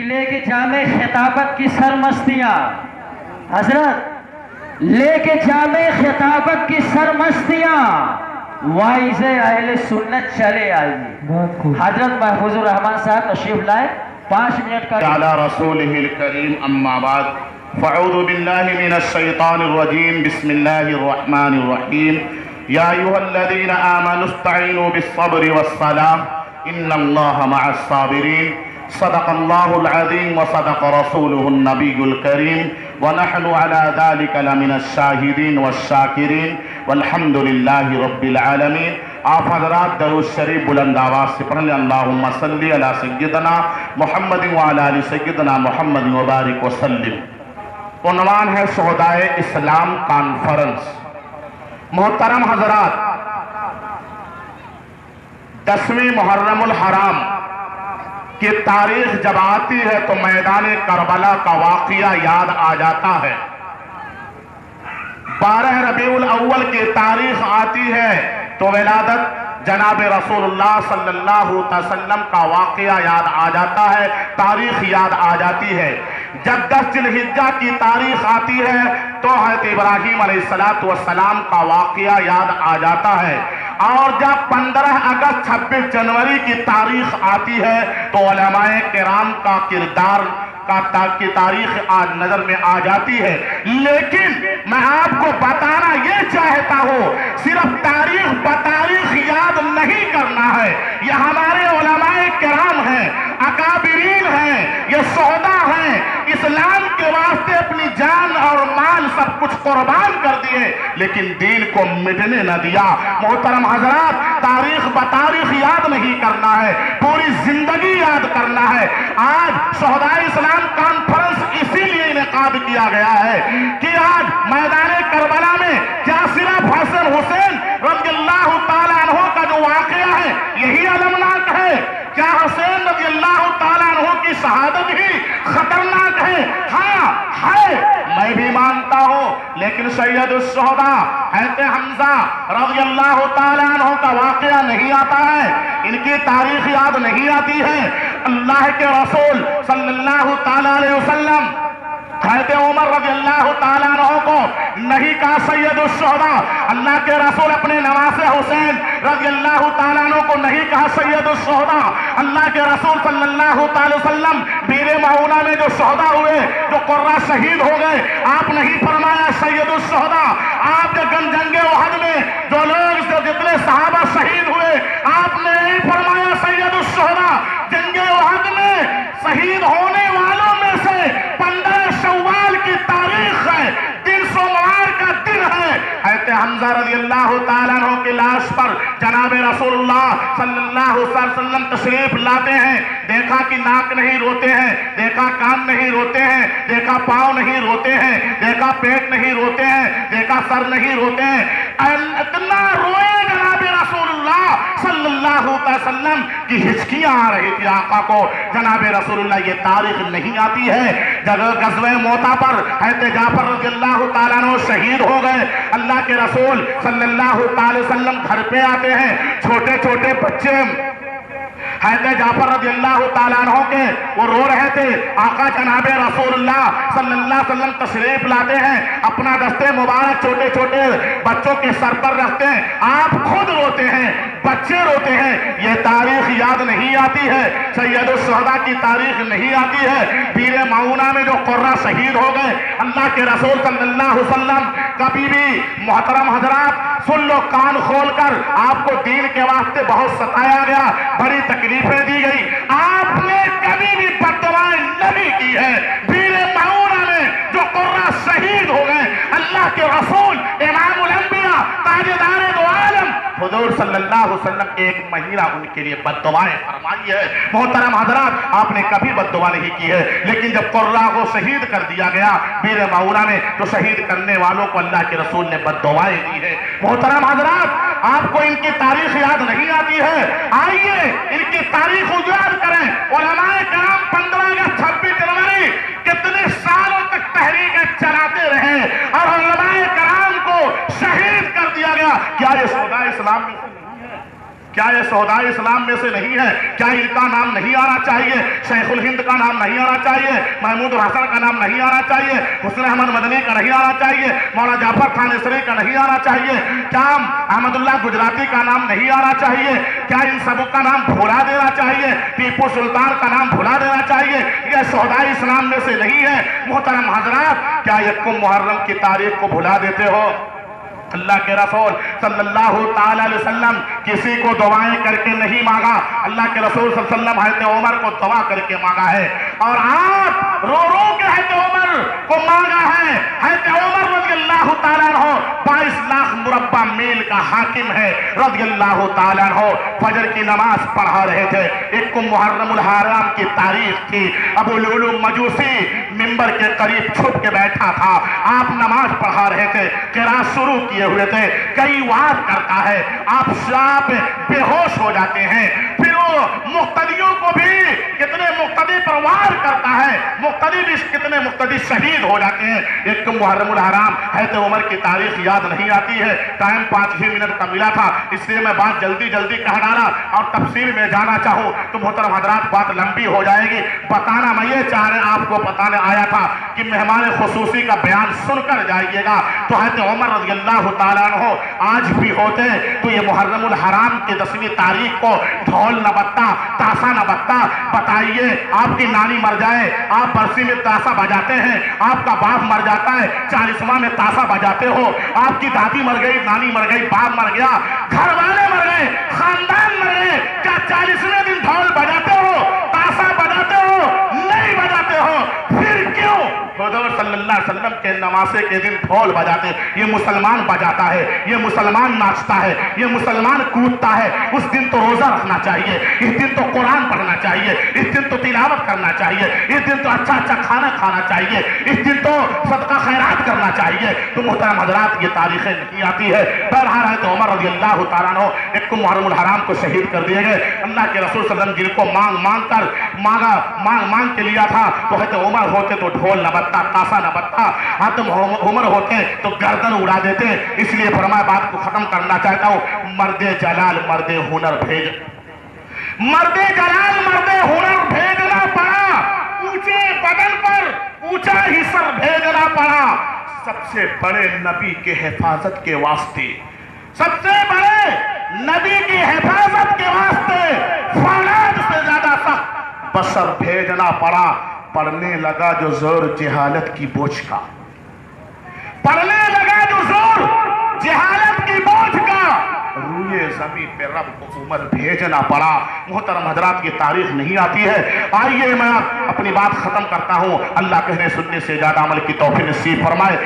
लेके जामे खिताबत की सरमस्तियां, हजरत लेके जामे खिताबत की सरमस्तियां वाइज़े अहले सुन्नत चले आइए। हजरत महफूजुर रहमान साहब तशरीफ लाए, 5 मिनट का अला रसूलिहिल करीम अम्मा बाद फ़अऊज़ु बिल्लाहि मिनश शैतानिर रजीम बिस्मिल्लाहिर रहमानिर रहीम या अय्युहल्लज़ीना आमनुस्तईनु बिस्सब्रि वस्सलाह इन्नल्लाहा मअस साबिरीन सदक़ल्लाहुल अज़ीम व सदक़ रसूलुहुन नबियुल करीम व नहनु अला ज़ालिका लमिनश शाहिदीन वश्शाकिरीन वल्हम्दुलिल्लाहि रब्बिल आलमीन। आप हज़रात दरूद शरीफ बुलंद आवाज़ से पढ़ लें। अल्लाहुम्मा सल्ली अला सय्यदना मुहम्मद व अला आलि सय्यदना मुहम्मद व बारिक व सल्लिम। उन्वान है शोहदाए इस्लाम कॉन्फ्रेंस। मोहतरम हज़रात, 10वीं मुहर्रमुल हराम की तारीख जब आती है तो मैदान करबला का वाक़िया याद आ जाता है। 12 रबीउल अव्वल की तारीख आती है तो विलादत जनाब रसूलुल्लाह सल्लल्लाहु अलैहि वसल्लम का वाक़या याद आ जाता है, तारीख याद आ जाती है। जब 10 जिलहिज्जा की तारीख आती है तो हज़रत इब्राहीम अलैहिस्सलातु वस्सलाम का वाक़या याद आ जाता है। और जब 15 अगस्त 26 जनवरी की तारीख आती है तो उलमाए किराम का किरदार की तारीख आज नजर में आ जाती है। लेकिन मैं आपको बताना यह चाहता हूं, सिर्फ तारीख बतारीख याद नहीं करना है। यह हमारे उलमाए किराम हैं, अकाबिरीन हैं, ये शोहदा हैं, इस्लाम के वास्ते अपनी जान और माल सब कुछ कुर्बान कर दिए लेकिन दीन को मिटने न दिया। मोहतरम हजरात, तारीख बतारीख याद नहीं करना है, पूरी जिंदगी याद करना है। आज शोहदाए इस्लाम कॉन्फ्रेंस इसीलिए इनेकाद किया गया है कि आज मैदान करबला में क्या सिर्फ हसन हुसैन रज़ियल्लाहु ताला अन्हु का जो वाक़या है यही अलमनाक है? क्या हुसैन रज़ियल्लाहु ताला अन्हु की शहादत ही खतरनाक है? हाँ है, मैं भी मानता हूँ, लेकिन सैयदुश शुहदा हज़रत हमजा रज़ियल्लाहु ताला अन्हु का वाक़या नहीं आता है, इनकी तारीख याद नहीं आती है। अल्लाह के रसूल सल्लल्लाहु ताला अलैहि वसल्लम हज़रत उमर रज़ियल्लाहु ताला अन्हु को नहीं कहा सैयदुश शुहदा, अल्लाह के रसूल अपने नवासे हुसैन रज़ियल्लाहु ताला अन्हु को नहीं कहा सैयदुश शुहदा। अल्लाह के रसूल सल्लल्लाहु ताला अलैहि वसल्लम बीरे मऊना में जो शुहदा हुए, जो कुर्रा शहीद हो गए, आप नहीं फरमाया सैयदुश शुहदा। आपके जंगे उहद में जो लोग जितने सहाबा शहीद हुए, आपने नहीं फरमाया सैयदुश शुहदा। जंगे उहद में शहीद होने वालों में से 15 शव्वाल की तारीख है, दिन सोमवार का दिन है। हज़रत हमजा रज़ियल्लाहु ताला अन्हु की लाश पर जनाब रसूलुल्लाह सल्लल्लाहु अलैहि वसल्लम तशरीफ लाते हैं। देखा कि नाक नहीं रोते हैं, देखा कान नहीं रोते हैं, देखा पांव नहीं रोते हैं, देखा पेट नहीं रोते हैं, देखा सर नहीं रोते हैं। इतना रोए जनाब रसूलुल्लाह सल्लल्लाहु अलैहि वसल्लम की हिचकियां आ रही थी आका को। जनाब रसूलुल्लाह ये तारीख नहीं आती है। जब गज़वे मोता पर हज़रत जाफर रज़ियल्लाहु ताला अन्हु शहीद हो गए, अल्लाह के रसूल सल्लल्लाहु अलैहि वसल्लम घर पे आते हैं। छोटे छोटे बच्चे हज़रत जाफर रज़ियल्लाहु ताला अन्हु के वो रो रहे थे। आका जनाब रसूलुल्लाह सल्लल्लाहु अलैहि वसल्लम तशरीफ लाते हैं, अपना दस्ते मुबारक छोटे छोटे बच्चों के सर पर रखते हैं। आप खुद रोते हैं, बच्चे रोते हैं। ये तारीख याद नहीं आती है, सैयदुश शुहदा की तारीख नहीं आती है। बीरे मऊना में जो कुर्रा शहीद हो गए, अल्लाह के रसूल सल्लल्लाहु अलैहि वसल्लम कभी भी, मोहतरम हजरात सुन लो कान खोलकर, आपको दीन के वास्ते बहुत सताया गया, बड़ी तकलीफें दी गई, आपने कभी भी बददुआएं नहीं की है। बीरे मऊना में जो कुर्रा शहीद हो गए, अल्लाह के रसूल इमामुल अंबिया ताजदारे दो आलम हुजूर सल्लल्लाहु अलैहि वसल्लम 1 महीना उनके लिए बद्दुआएं फरमाई है। मोहतरम हजरात, आपने कभी बद्दुआ नहीं की है, लेकिन जब कुर्रा को शहीद कर दिया गया बीरे मऊना में, तो शहीद करने वालों को अल्लाह के रसूल ने बद्दुआएं दी है। मोहतरम हजरात, आपको इनकी तारीख याद नहीं आती है, आइए इनकी तारीख याद करें। उलमाए किराम 15 अगस्त 26 जनवरी कितने सालों तक तहरीकें चलाते रहे और उलमाए किराम को शहीद कर दिया गया। क्या ये शोहदाए इस्लाम में से नहीं है? क्या ये शोहदाए इस्लाम में से नहीं है? क्या इनका नाम नहीं आना चाहिए? शेखुल हिंद का नाम नहीं आना चाहिए? महमूद हसन का नाम नहीं आना चाहिए? हुस्न अहमद मदनी का नहीं आना चाहिए? मौलाना जाफर थानेसरी का नहीं आना चाहिए? क्या अहमदुल्लाह गुजराती का नाम नहीं आना चाहिए? क्या इन सब का नाम भुला देना चाहिए? टीपू सुल्तान का नाम भुला देना चाहिए? यह शोहदाए इस्लाम में से नहीं है। मोहतरम हजरात, क्या यकुम मुहर्रम की तारीख को भुला देते हो? अल्लाह के रसूल सल्लल्लाहु ताला अलैहि वसल्लम किसी को दुआएं करके नहीं मांगा। अल्लाह के रसूल सल्लल्लाहु अलैहि वसल्लम हज़रत उमर को दुआ करके मांगा है, और आप रो रो के हज़रत उमर को मांगा है। हज़रत उमर रज़ियल्लाहु ताला अन्हु 22 लाख मुरब्बा मील का हाकिम है रज़ियल्लाहु ताला अन्हु। फजर की नमाज पढ़ा रहे थे, एक मुहर्रमुल हराम की तारीख थी। अबू लुलू मजूसी मिंबर के करीब छुप के बैठा था, आप नमाज पढ़ा रहे थे, किरात शुरू किए हुए थे। कई वार करता है, आप शाप बेहोश हो जाते हैं, फिर वो मुक्तदियों को भी कितने मुक्तदी पर वार करता है, मुक्तदी भी कितने मुक्तदी शहीद हो जाते हैं। एक मुहर्रमुल हराम है तो उमर की तारीख याद नहीं आती है। टाइम 5 ही मिनट का मिला था, इसलिए मैं बात जल्दी जल्दी कह डाला, और तफसील में जाना चाहूँ तो मोहतरम हजरात बात लंबी हो जाएगी। बताना मैं ये चाह रहे आपको बताने आया था कि मेहमान खुसूसी का बयान सुनकर जाइएगा। तो हज़रत उमर रज़ियल्लाहु ताला अन्हु आज भी होते तो ये मुहर्रमुल हराम की 10वीं तारीख को ढोल न बत्ता, ताशा न बत्ता, बताइए आपकी नानी मर जाए, आप बरसी में ताशा बजाते हैं, आपका बाप मर जाता है 40वां में ताशा बजाते हो, आपकी दादी मर गई, नानी मर गई, बाप मर गया, घर वाले मर गए, खानदान मर गए, क्या 40वें दिन ढोल बजाते हो, ताशा बजाते हो? नहीं बजाते हो, फिर क्यों हुज़ूर सल्लल्लाहु अलैहि वसल्लम के नवासे के दिन ढोल बजाते? ये मुसलमान बजाता है, ये मुसलमान नाचता है, ये मुसलमान कूदता है। उस दिन तो रोजा रखना चाहिए, इस दिन तो कुरान पढ़ना चाहिए, इस दिन तो तिलावत करना चाहिए, इस दिन तो अच्छा अच्छा खाना खाना चाहिए, इस दिन तो सदका खैरात करना चाहिए। तो मोहतरम हजरात, ये तारीखें नहीं आती है। बहरहाल है तो उमर रज़ियल्लाहु ताला अन्हु एक मुहर्रमुल हराम को शहीद कर दिए गए। अल्लाह के रसूल सल्लल्लाहु अलैहि वसल्लम जिनको मांग के लिया था, तो है तो उमर होते तो ढोल न बत्ता, ताशा न बत्ता, हाँ तो उमर होते तो गर्दन उड़ा देते। इसलिए फरमाया, बात को खत्म करना चाहता हूँ, मर्दे जलाल मर्दे हुनर भेज, मर्दे जलाल मर्दे हुनर भेजना पड़ा, ऊंचे बदन पर ऊंचा ही सर भेजना पड़ा। सबसे बड़े नबी के हिफाजत के वास्ते, सबसे बड़े नबी की हिफाजत के वास्ते फौलाद से ज्यादा सख्त बसर भेजना पड़ा। पढ़ने लगा जो जोर जहालत की बोझ का, पढ़ने लगा जो जोर जहालत की बोझ का, रूए जमीन पे रब को उमर भेजना पड़ा। मोहतरम हजरात, की तारीख नहीं आती है। आइए मैं अपनी बात खत्म करता हूँ। अल्लाह कहने सुनने से ज्यादा अमल की तौफीक नसीब फरमाए।